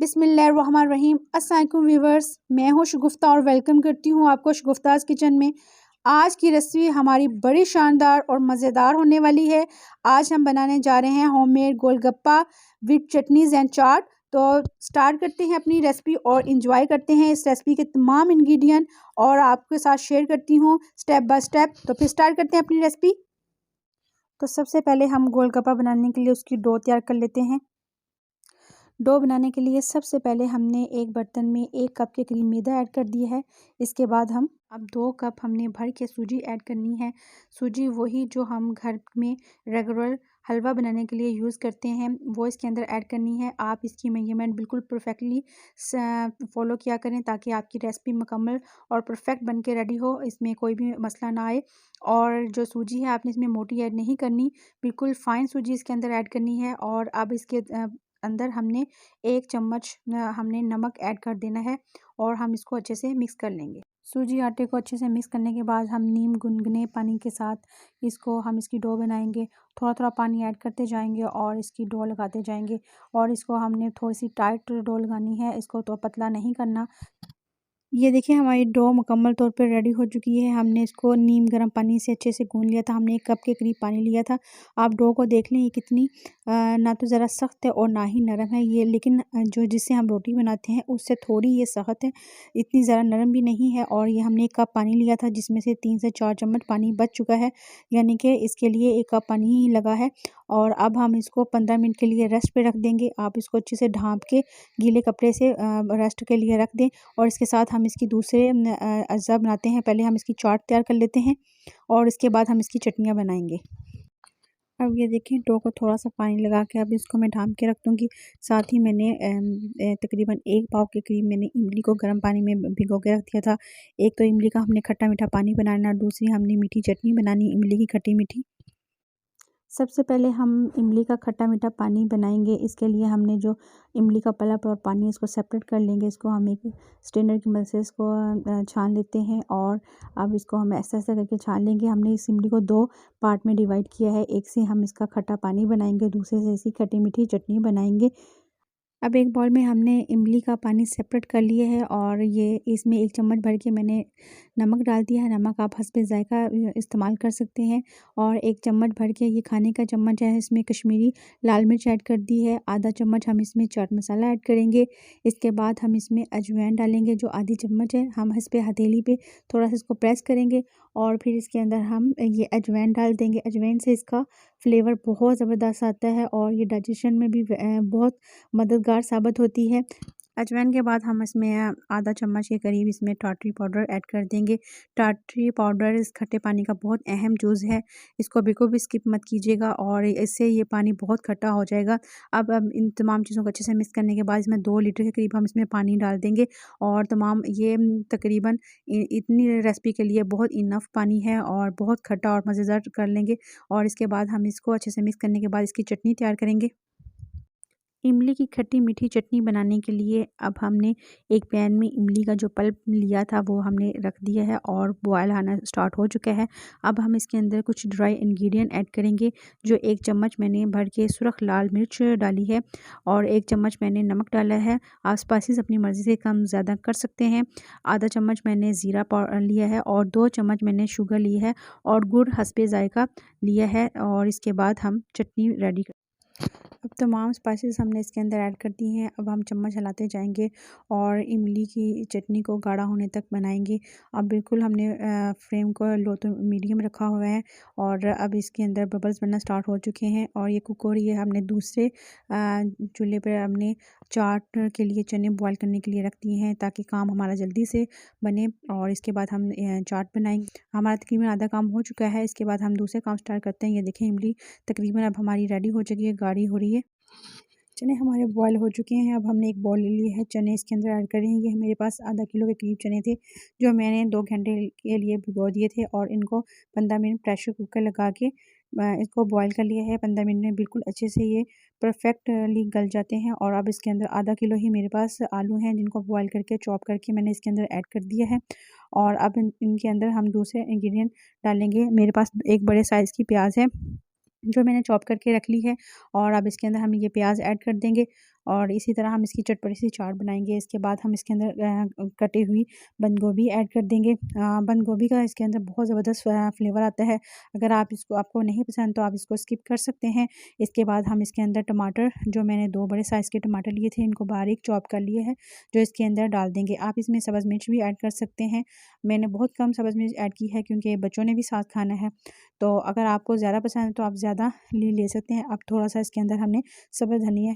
बिस्मिल्लाहिर्रहमानिर्रहीम। अस्सलाम वालेकुम व्यूवर्स, मैं हूँ शगुफ्ता और वेलकम करती हूँ आपको शगुफ्ताज़ किचन में। आज की रेसिपी हमारी बड़ी शानदार और मज़ेदार होने वाली है। आज हम बनाने जा रहे हैं homemade golgappa with chutneys and chaat. तो स्टार्ट करते हैं अपनी रेसिपी और इंजॉय करते हैं इस रेसिपी के तमाम इंग्रेडिएंट और आपके साथ शेयर करती हूँ स्टेप बाय स्टेप। तो फिर स्टार्ट करते हैं अपनी रेसिपी। तो सबसे पहले हम गोलगप्पा बनाने के लिए उसकी डो तैयार कर लेते हैं। डो बनाने के लिए सबसे पहले हमने एक बर्तन में 1 कप के करीब मैदा ऐड कर दिया है। इसके बाद हम अब 2 कप हमने भर के सूजी ऐड करनी है। सूजी वही जो हम घर में रेगुलर हलवा बनाने के लिए यूज़ करते हैं, वो इसके अंदर ऐड करनी है। आप इसकी मेजरमेंट बिल्कुल परफेक्टली फॉलो किया करें ताकि आपकी रेसिपी मुकम्मल और परफेक्ट बन के रेडी हो, इसमें कोई भी मसला ना आए। और जो सूजी है आपने इसमें मोटी ऐड नहीं करनी, बिल्कुल फ़ाइन सूजी इसके अंदर ऐड करनी है। और अब इसके अंदर हमने 1 चम्मच हमने नमक ऐड कर देना है और हम इसको अच्छे से मिक्स कर लेंगे। सूजी आटे को अच्छे से मिक्स करने के बाद हम नीम गुनगुने पानी के साथ हम इसकी डो बनाएंगे। थोड़ा-थोड़ा पानी ऐड करते जाएंगे और इसकी डो लगाते जाएंगे और इसको हमने थोड़ी सी टाइट डो लगानी है, इसको तो पतला नहीं करना। ये देखिए हमारी डो मुकम्मल तौर पे रेडी हो चुकी है। हमने इसको नीम गर्म पानी से अच्छे से गूँध लिया था। हमने 1 कप के करीब पानी लिया था। आप डो को देख लें ये कितनी ना तो ज़रा सख्त है और ना ही नरम है ये, लेकिन जो जिससे हम रोटी बनाते हैं उससे थोड़ी ये सख्त है, इतनी ज़रा नरम भी नहीं है। और ये हमने 1 कप पानी लिया था जिसमें से 3 से 4 चम्मच पानी बच चुका है, यानी कि इसके लिए 1 कप पानी ही लगा है। और अब हम इसको 15 मिनट के लिए रेस्ट पे रख देंगे। आप इसको अच्छे से ढाँप के गीले कपड़े से रेस्ट के लिए रख दें। और इसके साथ हम इसकी दूसरे अज्जा बनाते हैं। पहले हम इसकी चाट तैयार कर लेते हैं और इसके बाद हम इसकी चटनियाँ बनाएंगे। अब ये देखिए डो को थोड़ा-सा पानी लगा के अब इसको मैं ढाँप के रख दूँगी। साथ ही मैंने तकरीबन 1 पाव के करीब मैंने इमली को गर्म पानी में भिगो के रख दिया था। एक तो इमली का हमने खट्टा-मीठा पानी बनाना, दूसरी हमने मीठी चटनी बनानी इमली की खट्टी-मीठी। सबसे पहले हम इमली का खट्टा मीठा पानी बनाएंगे। इसके लिए हमने जो इमली का पल्प और पानी इसको सेपरेट कर लेंगे। इसको हम एक स्ट्रेनर की मदद से इसको छान लेते हैं और अब इसको हम ऐसा-ऐसा करके छान लेंगे। हमने इस इमली को 2 पार्ट में डिवाइड किया है। एक से हम इसका खट्टा पानी बनाएंगे, दूसरे से इसकी खट्टी मीठी चटनी बनाएंगे। अब एक बाउल में हमने इमली का पानी सेपरेट कर लिया है और ये इसमें 1 चम्मच भर के मैंने नमक डाल दिया है। नमक आप हस्बे ज़ायक़ा इस्तेमाल कर सकते हैं। और 1 चम्मच भर के ये खाने का चम्मच है, इसमें कश्मीरी लाल मिर्च ऐड कर दी है। आधा चम्मच हम इसमें चाट मसाला ऐड करेंगे। इसके बाद हम इसमें अजवाइन डालेंगे जो आधी चम्मच है। हम इस पे हथेली पे थोड़ा-सा इसको प्रेस करेंगे और फिर इसके अंदर हम ये अजवाइन डाल देंगे। अजवाइन से इसका फ्लेवर बहुत ज़बरदस्त आता है और ये डाइजेशन में भी बहुत मददगार साबित होती है। अजवाइन के बाद हम इसमें आधा चम्मच के करीब इसमें टाटरी पाउडर ऐड कर देंगे। टाटरी पाउडर इस खट्टे पानी का बहुत अहम जुज़ है, इसको बिल्कुल भी स्किप मत कीजिएगा और इससे ये पानी बहुत खट्टा हो जाएगा। अब इन तमाम चीज़ों को अच्छे से मिक्स करने के बाद इसमें 2 लीटर के करीब हम इसमें पानी डाल देंगे और तमाम ये तकरीबन इतनी रेसिपी के लिए बहुत इनफ पानी है और बहुत खट्टा और मज़ेदार कर लेंगे। और इसके बाद हम इसको अच्छे से मिक्स करने के बाद इसकी चटनी तैयार करेंगे। इमली की खट्टी मीठी चटनी बनाने के लिए अब हमने एक पैन में इमली का जो पल्प लिया था वो हमने रख दिया है और बॉयल आना स्टार्ट हो चुका है। अब हम इसके अंदर कुछ ड्राई इंग्रेडिएंट ऐड करेंगे। जो 1 चम्मच मैंने भर के सुरख लाल मिर्च डाली है और 1 चम्मच मैंने नमक डाला है। आप स्पाइसेस अपनी मर्ज़ी से कम ज़्यादा कर सकते हैं। आधा चम्मच मैंने ज़ीरा पाउडर लिया है और 2 चम्मच मैंने शुगर ली है और गुड़ हस्बे ज़ायक़ा लिया है। और इसके बाद हम चटनी रेडी अब तमाम स्पाइसेस हमने इसके अंदर ऐड कर दी हैं। अब हम चम्मच हिलाते जाएंगे और इमली की चटनी को गाढ़ा होने तक बनाएंगे। अब बिल्कुल हमने फ्लेम को लो टू मीडियम रखा हुआ है और अब इसके अंदर बबल्स बनना स्टार्ट हो चुके हैं और ये कुक हो रही है। हमने दूसरे चूल्हे पर हमने चाट के लिए चने बॉयल करने के लिए रख दिए हैं ताकि काम हमारा जल्दी से बने। और इसके बाद हम चाट बनाएंगे। हमारा तकरीबन आधा काम हो चुका है। इसके बाद हम दूसरे काम स्टार्ट करते हैं। ये देखें इमली तकरीबन अब हमारी रेडी हो चुकी है, गाढ़ी हो रही है। चने हमारे बॉयल हो चुके हैं। अब हमने एक बाउल ले लिया है, चने इसके अंदर ऐड करेंगे। ये मेरे पास आधा किलो के करीब चने थे जो मैंने 2 घंटे के लिए भिगो दिए थे और इनको 15 मिनट प्रेशर कुकर लगा के इसको बॉयल कर लिया है। 15 मिनट में बिल्कुल अच्छे से ये परफेक्टली गल जाते हैं। और अब इसके अंदर आधा किलो ही मेरे पास आलू हैं जिनको बॉयल करके चॉप करके मैंने इसके अंदर ऐड कर दिया है। और अब इनके अंदर हम दूसरे इंग्रेडिएंट डालेंगे। मेरे पास एक बड़े साइज़ की प्याज है जो मैंने चॉप करके रख ली है और अब इसके अंदर हम ये प्याज ऐड कर देंगे और इसी तरह हम इसकी चटपटी सी चाट बनाएंगे। इसके बाद हम इसके अंदर कटी हुई बंद गोभी ऐड कर देंगे। बंद गोभी का इसके अंदर बहुत ज़बरदस्त फ्लेवर आता है। अगर आपको नहीं पसंद तो आप इसको स्किप कर सकते हैं। इसके बाद हम इसके अंदर टमाटर, जो मैंने 2 बड़े साइज़ के टमाटर लिए थे, इनको बारीक चॉप कर लिए हैं, जो इसके अंदर डाल देंगे। आप इसमें सब्ज़ मिर्च भी ऐड कर सकते हैं। मैंने बहुत कम सब्ज़ मिर्च ऐड की है क्योंकि बच्चों ने भी साथ खाना है। तो अगर आपको ज़्यादा पसंद है तो आप ज़्यादा ले सकते हैं। अब थोड़ा-सा इसके अंदर हमने सब्ज़ धनिया,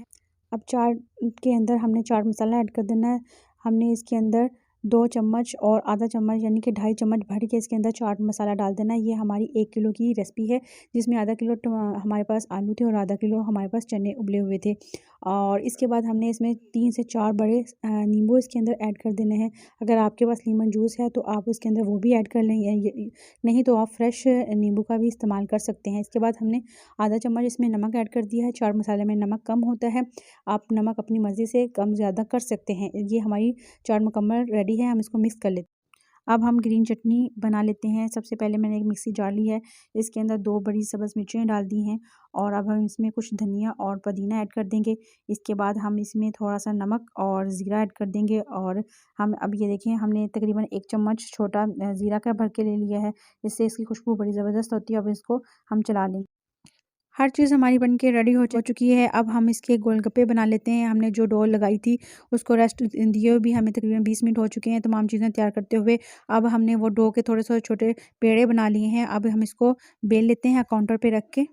अब चाट के अंदर हमने चाट मसाला ऐड कर देना है। हमने इसके अंदर 2 चम्मच और आधा चम्मच यानी कि 2.5 चम्मच भर के इसके अंदर चाट मसाला डाल देना है। ये हमारी 1 किलो की रेसिपी है, जिसमें आधा किलो हमारे पास आलू थे और आधा किलो हमारे पास चने उबले हुए थे। और इसके बाद हमने इसमें 3 से 4 बड़े नींबू इसके अंदर ऐड कर देने हैं। अगर आपके पास लेमन जूस है तो आप उसके अंदर वो भी ऐड कर लें, नहीं तो आप फ्रेश नींबू का भी इस्तेमाल कर सकते हैं। इसके बाद हमने आधा चम्मच इसमें नमक ऐड कर दिया है। चाट मसाले में नमक कम होता है, आप नमक अपनी मर्ज़ी से कम ज़्यादा कर सकते हैं। ये हमारी चाट मुकम्मल रेडी है, हम इसको मिक्स कर लेते हैं। अब हम ग्रीन चटनी बना लेते हैं। सबसे पहले मैंने एक मिक्सी जार ली है, इसके अंदर 2 बड़ी सब्ज़ मिर्चें डाल दी हैं और अब हम इसमें कुछ धनिया और पुदीना ऐड कर देंगे। इसके बाद हम इसमें थोड़ा-सा नमक और ज़ीरा ऐड कर देंगे और हम अब ये देखें, हमने तकरीबन 1 चम्मच छोटा ज़ीरा का भर के ले लिया है। इससे इसकी खुशबू बड़ी ज़बरदस्त होती है। अब इसको हम चला लेंगे। हर चीज़ हमारी बन के रेडी हो चुकी है। अब हम इसके गोलगप्पे बना लेते हैं। हमने जो डो लगाई थी उसको रेस्ट दिए हुए भी हमें तकरीबन 20 मिनट हो चुके हैं तमाम चीज़ें तैयार करते हुए। अब हमने वो डो के थोड़े से छोटे पेड़े बना लिए हैं। अब हम इसको बेल लेते हैं काउंटर पे रख के।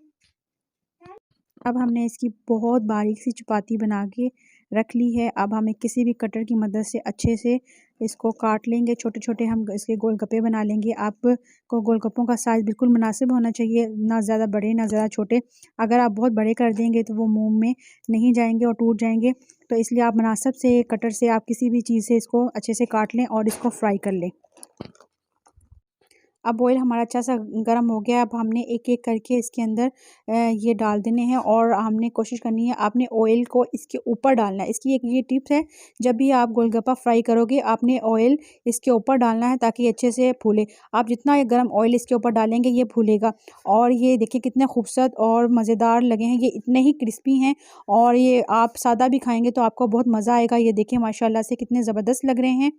अब हमने इसकी बहुत बारीक सी चपाती बना के रख ली है। अब हमें किसी भी कटर की मदद से अच्छे से इसको काट लेंगे। छोटे-छोटे हम इसके गोलगप्पे बना लेंगे। आपको गोलगप्पों का साइज़ बिल्कुल मुनासिब होना चाहिए, ना ज़्यादा बड़े ना ज़्यादा छोटे। अगर आप बहुत बड़े कर देंगे तो वो मुँह में नहीं जाएँगे और टूट जाएँगे। तो इसलिए आप मुनासिब से कटर से आप किसी भी चीज़ से इसको अच्छे से काट लें और इसको फ्राई कर लें। अब ऑयल हमारा अच्छा सा गर्म हो गया। अब हमने एक-एक करके इसके अंदर ये डाल देने हैं और हमने कोशिश करनी है, आपने ऑयल को इसके ऊपर डालना है। इसकी एक ये टिप्स है, जब भी आप गोलगप्पा फ्राई करोगे आपने ऑयल इसके ऊपर डालना है ताकि अच्छे से फूले। आप जितना ये गर्म ऑयल इसके ऊपर डालेंगे ये फूलेगा। और ये देखिए कितने खूबसूरत और मज़ेदार लगे हैं, ये इतने ही क्रिस्पी हैं और ये आप सादा भी खाएँगे तो आपको बहुत मज़ा आएगा। ये देखिए माशाल्लाह से कितने ज़बरदस्त लग रहे हैं।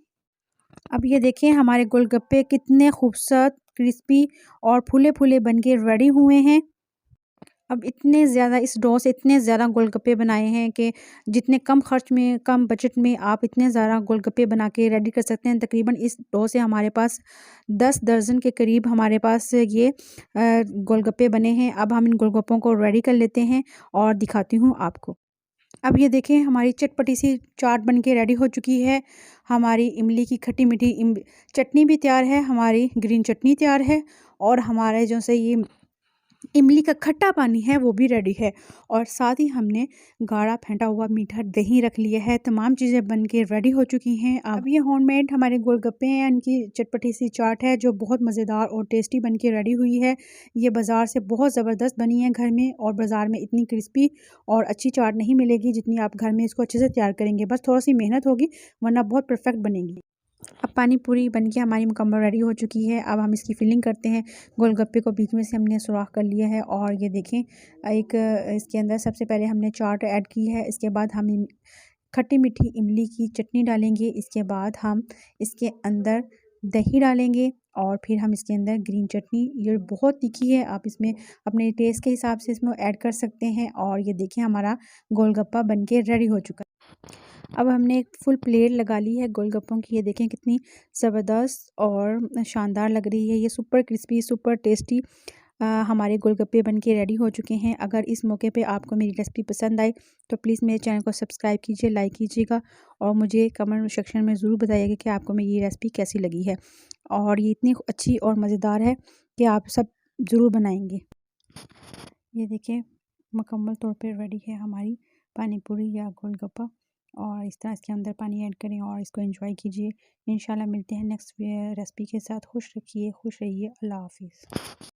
अब ये देखिए हमारे गोलगप्पे कितने खूबसूरत, क्रिस्पी और फूले-फूले बन के रेडी हुए हैं। अब इतने ज़्यादा इस डो से इतने ज़्यादा गोलगप्पे बनाए हैं कि जितने कम खर्च में, कम बजट में आप इतने ज़्यादा गोलगप्पे बना के रेडी कर सकते हैं। तकरीबन इस डो से हमारे पास 10 दर्जन के करीब हमारे पास ये गोलगप्पे बने हैं। अब हम इन गोलगप्पों को रेडी कर लेते हैं और दिखाती हूँ आपको। अब ये देखें हमारी चटपटी सी चाट बन के रेडी हो चुकी है। हमारी इमली की खट्टी मीठी चटनी भी तैयार है, हमारी ग्रीन चटनी तैयार है और हमारे जो से ये इमली का खट्टा पानी है वो भी रेडी है। और साथ ही हमने गाढ़ा फेंटा हुआ मीठा दही रख लिया है। तमाम चीज़ें बन के रेडी हो चुकी हैं। अब ये होममेड हमारे गोलगप्पे हैं, इनकी चटपटी सी चाट है जो बहुत मज़ेदार और टेस्टी बन के रेडी हुई है। ये बाज़ार से बहुत ज़बरदस्त बनी है घर में, और बाज़ार में इतनी क्रिस्पी और अच्छी चाट नहीं मिलेगी जितनी आप घर में इसको अच्छे से तैयार करेंगे। बस थोड़ा सी मेहनत होगी वरना बहुत परफेक्ट बनेगी। अब पानी पूरी बनके हमारी मुकम्मल रेडी हो चुकी है। अब हम इसकी फिलिंग करते हैं। गोलगप्पे को बीच में से हमने सुराख कर लिया है और ये देखें एक इसके अंदर सबसे पहले हमने चाट ऐड की है। इसके बाद हम खट्टी मीठी इमली की चटनी डालेंगे। इसके बाद हम इसके अंदर दही डालेंगे और फिर हम इसके अंदर ग्रीन चटनी, ये बहुत तीखी है, आप इसमें अपने टेस्ट के हिसाब से इसमें ऐड कर सकते हैं। और ये देखिए हमारा गोलगप्पा बनके रेडी हो चुका है। अब हमने एक फुल प्लेट लगा ली है गोलगप्पों की। ये देखें कितनी ज़बरदस्त और शानदार लग रही है। ये सुपर क्रिस्पी, सुपर टेस्टी हमारे गोलगप्पे बन के रेडी हो चुके हैं। अगर इस मौके पे आपको मेरी रेसिपी पसंद आई तो प्लीज़ मेरे चैनल को सब्सक्राइब कीजिए, लाइक कीजिएगा और मुझे कमेंट सेक्शन में ज़रूर बताइएगा कि आपको मेरी ये रेसिपी कैसी लगी है। और ये इतनी अच्छी और मज़ेदार है कि आप सब ज़रूर बनाएंगे। ये देखिए मुकम्मल तौर पे रेडी है हमारी पानी पूरी या गोलगप्पा। और इस तरह इसके अंदर पानी ऐड करें और इसको एंजॉय कीजिए। इंशाल्लाह मिलते हैं नेक्स्ट रेसिपी के साथ। खुश रखिए, खुश रहिए। अल्लाह हाफ़िज़।